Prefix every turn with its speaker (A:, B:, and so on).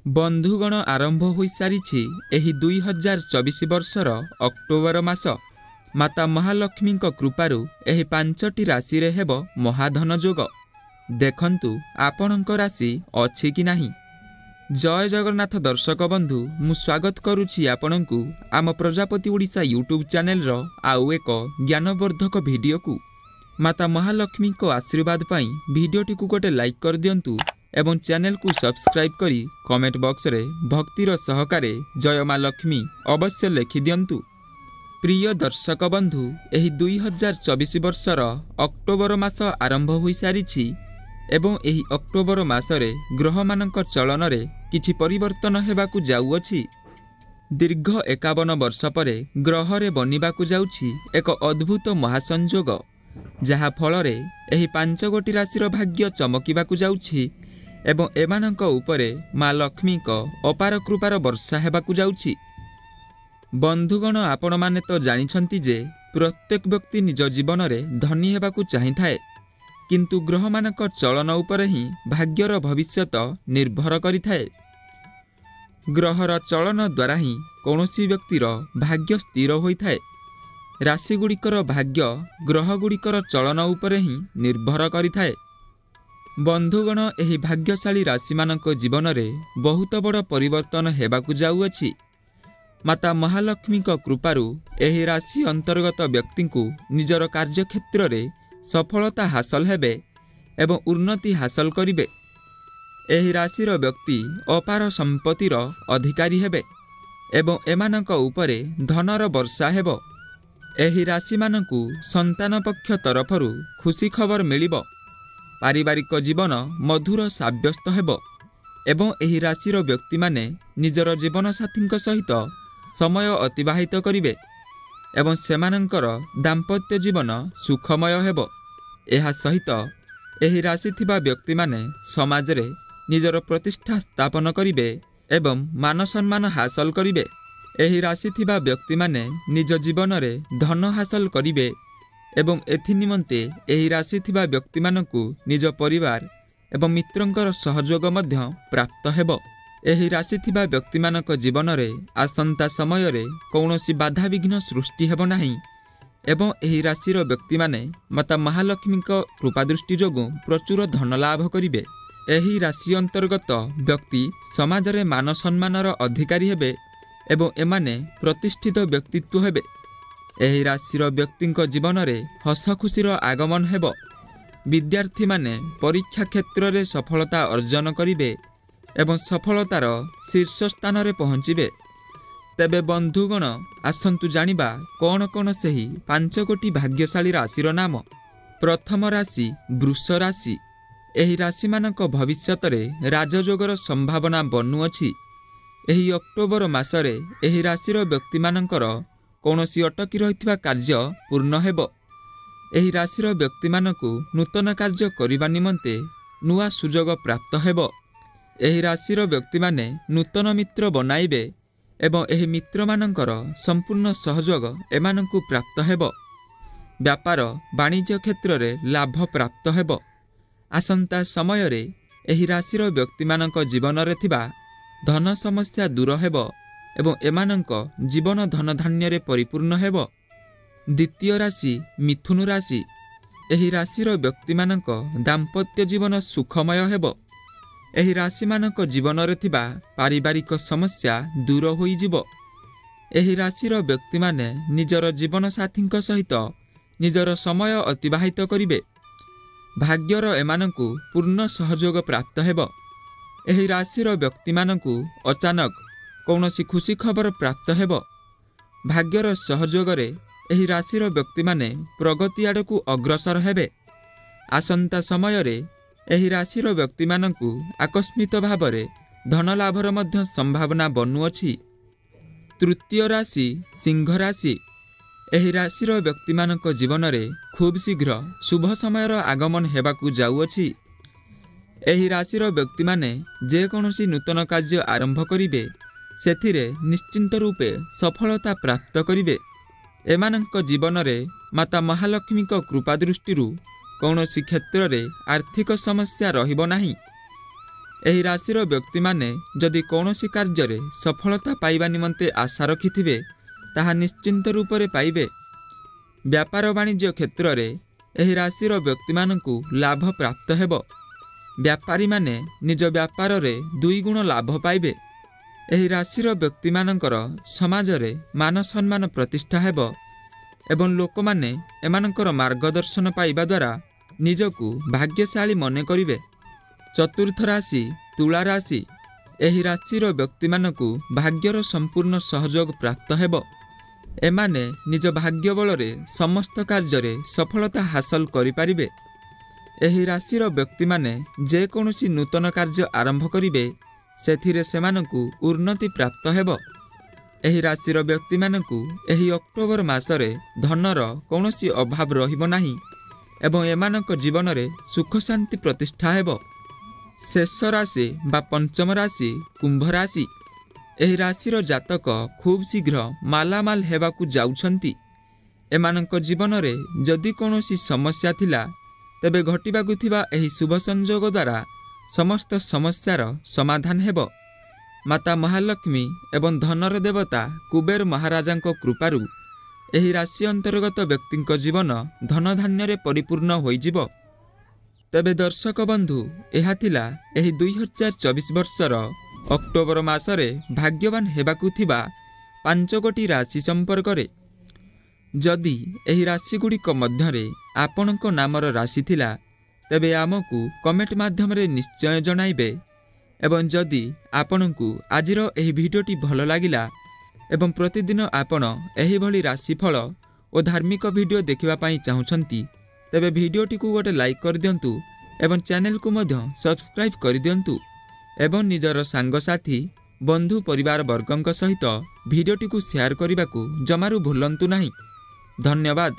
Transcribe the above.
A: बंधुगण आरंभ हो सारी 2024 वर्षर अक्टोबर मास माता महालक्ष्मी कृपारु एही 5टी राशि रे हेब महाधन जोग। देखंतु आपणक राशि अछि कि नाही। जय जगन्नाथ दर्शक बंधु, मु स्वागत करुछि आपणकु आम प्रजापति ओडिशा यूट्यूब चैनल रो आउ एक ज्ञानवर्धक वीडियो को। माता महालक्ष्मी को आशीर्वाद पाई वीडियोटी को गोटे लाइक कर दियंतु एवं चैनल को सब्सक्राइब करी कमेंट बॉक्स रे भक्तिर सहकारे जय माँ लक्ष्मी अवश्य लिखि दियंतु। प्रिय दर्शक बंधु, एही 2024 वर्षर अक्टोबर मास आरंभ हो सारी एवं एही अक्टोबर मासरे ग्रह मानक चलन रे किछि परिवर्तन हेबाकु जाउअछि। दीर्घ 51 वर्ष परे ग्रह रे बनिबाकु जाउछि एक अद्भुत महासंयोग, जहा फल रे एही 5 गोटी राशिर भाग्य चमकिबाकु जाउछि एवं एमानक उपरे माँ लक्ष्मी को अपार कृपार वर्षा हेबाकु जाउछि। बंधुगण, आपण माने तो जानिछंती जे प्रत्येक व्यक्ति निज जीवन रे धनी हेबाकु चाहिए, किंतु ग्रह मानक चलन उपरे ही भाग्यर भविष्यत निर्भर करिथाए। ग्रहर चलन द्वारा ही कौनसी व्यक्तिर भाग्य स्थिर होइथाए। राशि गुड़िकर भाग्य ग्रह गुड़िकर चलन उपरे ही निर्भर करिथाए। बंधुगण, एही भाग्यशाली राशि मानक जीवन रे बहुत बड़ परिवर्तन हेबाकु जाउअछि। माता महालक्ष्मी को कृपारु एही राशि अंतर्गत व्यक्ति को निजर कार्यक्षेत्र रे सफलता हासिल हेबे एवं उन्नति हासिल करिवे। एही राशिर व्यक्ति अपार संपत्तिर अधिकारी हेबे एवं एमानक उपरे धनर वर्षा हेबो। एही राशि मानकु संतान पक्ष तरफरु खुशी खबर मिलिबो। पारिवारिक जीवन मधुर साब्यस्त हेबो एवं एही राशिर व्यक्ति माने निजर जीवन साथी सहित समय अतिबाहित करिवे एवं सेमानंकर दाम्पत्य जीवन सुखमय हेबो। एहा सहित एही राशि थिबा व्यक्ति माने समाज रे निजर प्रतिष्ठा स्थापन करिवे एवं मान सम्मान हासिल करिवे। एही राशि थिबा व्यक्ति माने निज जीवन रे धन हासिल करिवे एवं एथि निमंते एही राशि थिबा व्यक्ति मानकु निज परिवार एवं मित्रंकर सहयोग मध्य प्राप्त हेबो। एही राशि थिबा व्यक्ति मानक जीवन रे आसंता समय रे कौनसी बाधा विघ्न सृष्टि हेबो नाही एवं एही राशिर व्यक्ति माने माता महालक्ष्मी को कृपा दृष्टि जोगु प्रचुर धन लाभ करिवे। एही राशि अंतर्गत व्यक्ति समाज रे मान सम्मानर अधिकारी हेबे एवं एमाने प्रतिष्ठित व्यक्तित्व हेबे। एही राशिर व्यक्ति जीवन रे हस खुशीर आगमन हेबो। विद्यार्थी माने परीक्षा क्षेत्र रे सफलता अर्जन करिवे एवं सफलतार शीर्ष स्थान रे पहुँचिबे। तेबे बंधुगण, आसंतु जानिबा कौन कौन सेही 5 गोटी भाग्यशाली राशिर नाम। प्रथम राशि वृष राशि। एही राशि मानक भविष्यत रे राजयोगर संभावना बनुअछि। एही अक्टोबर मासरे एही राशिर व्यक्ति मानकर कौनसी अटकी रहिथिबा कार्य पूर्ण हेबो। एही राशिर व्यक्ति मानकु नूतन कार्य करिबा निमंते नुआ सुजोग प्राप्त हेबो। एही राशिर व्यक्ति माने नूतन मित्र बनाइबे एवं एही मित्र मानकर संपूर्ण सहयोग एमानकु प्राप्त हेबो। व्यापार वाणिज्य क्षेत्र रे लाभ प्राप्त हेबो। आसंता समय रे एही राशिर व्यक्ति मानक जीवन रे थिबा धन समस्या दूर हेबो एवं एमानक जीवन धन धान्य रे परिपूर्ण हेबो। द्वितीय राशि मिथुन राशि। एही राशिर व्यक्ति मानक दाम्पत्य जीवन सुखमय हेबो। एही राशि मानक जीवन रे थिबा पारिवारिक समस्या दूर होई जिवो। एही राशिर व्यक्ति माने निजर जीवन साथी सहित निजर समय अतिबाहित करिवे। भाग्यर एमानकु पूर्ण सहयोग प्राप्त हेबो। एही राशिर व्यक्ति मानकु अचानक कौनसी खुशी खबर प्राप्त हेबो। भाग्यर सहयोग रे एही राशिर व्यक्ति माने प्रगति आड़कु अग्रसर हेबे। आसंता समय रे एही राशिर व्यक्ति मानकु आकस्मिक भावरे धन लाभर मध्य संभावना बनुअछि। तृतीय राशि सिंह राशि। एही राशिर व्यक्ति मानक जीवन रे खूब शीघ्र शुभ समयर आगमन हेबाकु जाउअछि। एही राशिर व्यक्ति माने जे कोनोसी नूतन कार्य आरंभ करिवे सेथिरे निश्चिंत रूपे सफलता प्राप्त करिवे। एमानक जीवन रे माता महालक्ष्मी को कृपा दृष्टि कौनसी क्षेत्र रे आर्थिक समस्या रहिबो नाही। ଏହି ରାଶିର ବ୍ୟକ୍ତିମାନେ ଯଦି କୌଣସି କାର୍ଯ୍ୟରେ ସଫଳତା ପାଇବା ନିମନ୍ତେ ଆଶା ରଖିଥିବେ ତାହା ନିଶ୍ଚିନ୍ତ ରୂପରେ ପାଇବେ। ବ୍ୟାପାର ବାଣିଜ୍ୟ କ୍ଷେତ୍ରରେ ଏହି ରାଶିର ବ୍ୟକ୍ତିମାନଙ୍କୁ ଲାଭ ପ୍ରାପ୍ତ ହେବ। ବ୍ୟାପାରୀମାନେ ନିଜ ବ୍ୟାପାରରେ 2 ଗୁଣ ଲାଭ ପାଇବେ। ଏହି ରାଶିର ବ୍ୟକ୍ତିମାନଙ୍କର ସମାଜରେ ମାନ ସମ୍ମାନ ପ୍ରତିଷ୍ଠା ହେବ ଏବଂ ଲୋକମାନେ ଏମାନଙ୍କର ମାର୍ଗଦର୍ଶନ ପାଇବା ଦ୍ୱାରା ନିଜକୁ ଭାଗ୍ୟଶାଳୀ ମନେ କରିବେ। ଚତୁର୍ଥ ରାଶି ତୁଳା ରାଶି। ଏହି ରାଶିର ବ୍ୟକ୍ତିମାନଙ୍କୁ ଭାଗ୍ୟର ସମ୍ପୂର୍ଣ୍ଣ ସହଯୋଗ ପ୍ରାପ୍ତ ହେବ। ଏମାନେ ନିଜ ଭାଗ୍ୟ ବଳରେ ସମସ୍ତ କାର୍ଯ୍ୟରେ ସଫଳତା ହାସଲ କରିପାରିବେ। ଏହି ରାଶିର ବ୍ୟକ୍ତିମାନେ ଯେକୌଣସି ନୂତନ କାର୍ଯ୍ୟ ଆରମ୍ଭ କରିବେ ସେଥିରେ ସେମାନଙ୍କୁ ଉନ୍ନତି ପ୍ରାପ୍ତ ହେବ। ଏହି ରାଶିର ବ୍ୟକ୍ତିମାନଙ୍କୁ ଏହି ଅକ୍ଟୋବର ମାସରେ ଧନର କୌଣସି ଅଭାବ ରହିବ ନାହିଁ ଏବଂ ଏମାନଙ୍କ ଜୀବନରେ ସୁଖ ଶାନ୍ତି ପ୍ରତିଷ୍ଠା ହେବ। ଶେଷ ରାଶି ବା ପଞ୍ଚମ ରାଶି କୁମ୍ଭ ରାଶି। ଏହି ରାଶିର ଜାତକ ଖୁବ୍ ଶୀଘ୍ର ମାଲାମାଲ ହେବାକୁ ଯାଉଛନ୍ତି। ଏମାନଙ୍କ ଜୀବନରେ ଯଦି କୌଣସି ସମସ୍ୟା ଥିଲା ତେବେ ଘଟିବାକୁ ଥିବା ଏହି ଶୁଭ ସଂଯୋଗ ଦ୍ୱାରା ସମସ୍ତ ସମସ୍ୟାର ସମାଧାନ ହେବ। ମାତା ମହାଲକ୍ଷ୍ମୀ ଏବଂ ଧନର ଦେବତା କୁବେର ମହାରାଜାଙ୍କ କୃପାରୁ ଏହି ରାଶି ଅନ୍ତର୍ଗତ ବ୍ୟକ୍ତିଙ୍କ ଜୀବନ ଧନଧାନ୍ୟରେ ପରିପୂର୍ଣ୍ଣ ହୋଇଯିବ। ତେବେ ଦର୍ଶକ ବନ୍ଧୁ, ଏହା ଥିଲା ଏହି 2024 ବର୍ଷର ଅକ୍ଟୋବର ମାସରେ ଭାଗ୍ୟବାନ ହେବାକୁ ଥିବା 5ଗୋଟି ରାଶି ସମ୍ପର୍କରେ। ଯଦି ଏହି ରାଶିଗୁଡ଼ିକ ମଧ୍ୟରେ ଆପଣଙ୍କ ନାମର ରାଶି ଥିଲା ତେବେ ଆମକୁ କମେଣ୍ଟ ମାଧ୍ୟମରେ ନିଶ୍ଚୟ ଜଣାଇବେ ଏବଂ ଯଦି ଆପଣଙ୍କୁ ଆଜିର ଏହି ଭିଡ଼ିଓଟି ଭଲ ଲାଗିଲା ଏବଂ ପ୍ରତିଦିନ ଆପଣ ଏହିଭଳି ରାଶିଫଳ ଓ ଧାର୍ମିକ ଭିଡ଼ିଓ ଦେଖିବା ପାଇଁ ଚାହୁଁଛନ୍ତି ତେବେ ଭିଡ଼ିଓଟିକୁ ଗୋଟେ ଲାଇକ୍ କରିଦିଅନ୍ତୁ ଏବଂ ଚ୍ୟାନେଲକୁ ମଧ୍ୟ ସବସ୍କ୍ରାଇବ୍ କରିଦିଅନ୍ତୁ ଏବଂ ନିଜର ସାଙ୍ଗସାଥି ବନ୍ଧୁ ପରିବାର ବର୍ଗଙ୍କ ସହିତ ଭିଡ଼ିଓଟିକୁ ସେୟାର କରିବାକୁ ଜମାରୁ ଭୁଲନ୍ତୁ ନାହିଁ। ଧନ୍ୟବାଦ।